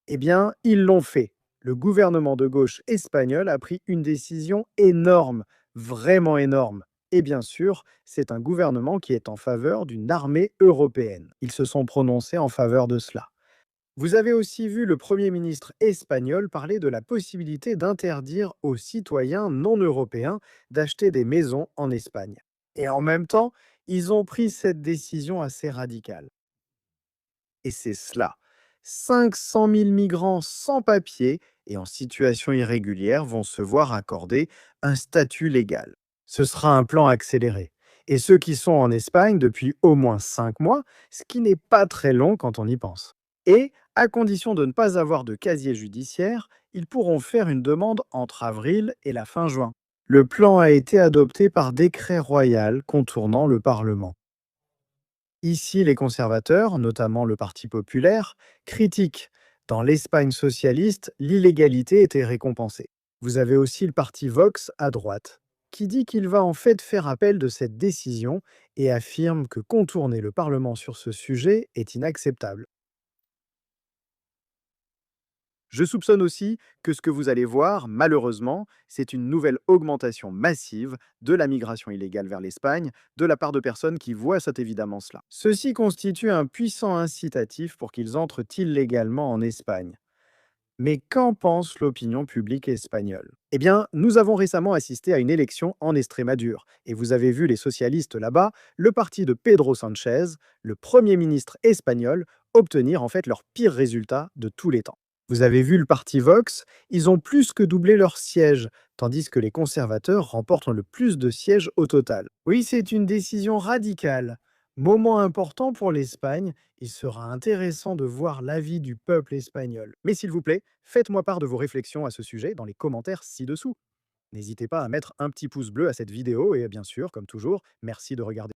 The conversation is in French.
Eh bien, ils l'ont fait. Le gouvernement de gauche espagnol a pris une décision énorme, vraiment énorme. Et bien sûr, c'est un gouvernement qui est en faveur d'une armée européenne. Ils se sont prononcés en faveur de cela. Vous avez aussi vu le Premier ministre espagnol parler de la possibilité d'interdire aux citoyens non européens d'acheter des maisons en Espagne. Et en même temps, ils ont pris cette décision assez radicale. Et c'est cela. 500 000 migrants sans papier et en situation irrégulière vont se voir accorder un statut légal. Ce sera un plan accéléré. Et ceux qui sont en Espagne depuis au moins 5 mois, ce qui n'est pas très long quand on y pense. Et, à condition de ne pas avoir de casier judiciaire, ils pourront faire une demande entre avril et la fin juin. Le plan a été adopté par décret royal contournant le Parlement. Ici, les conservateurs, notamment le Parti populaire, critiquent. Dans l'Espagne socialiste, l'illégalité était récompensée. Vous avez aussi le parti Vox à droite, qui dit qu'il va en fait faire appel de cette décision et affirme que contourner le Parlement sur ce sujet est inacceptable. Je soupçonne aussi que ce que vous allez voir, malheureusement, c'est une nouvelle augmentation massive de la migration illégale vers l'Espagne de la part de personnes qui voient cette évidence-là. Ceci constitue un puissant incitatif pour qu'ils entrent illégalement en Espagne. Mais qu'en pense l'opinion publique espagnole? Eh bien, nous avons récemment assisté à une élection en Estrémadure, et vous avez vu les socialistes là-bas, le parti de Pedro Sánchez, le Premier ministre espagnol, obtenir en fait leur pire résultat de tous les temps. Vous avez vu le parti Vox, ils ont plus que doublé leurs sièges, tandis que les conservateurs remportent le plus de sièges au total. Oui, c'est une décision radicale. Moment important pour l'Espagne, il sera intéressant de voir l'avis du peuple espagnol. Mais s'il vous plaît, faites-moi part de vos réflexions à ce sujet dans les commentaires ci-dessous. N'hésitez pas à mettre un petit pouce bleu à cette vidéo et bien sûr, comme toujours, merci de regarder.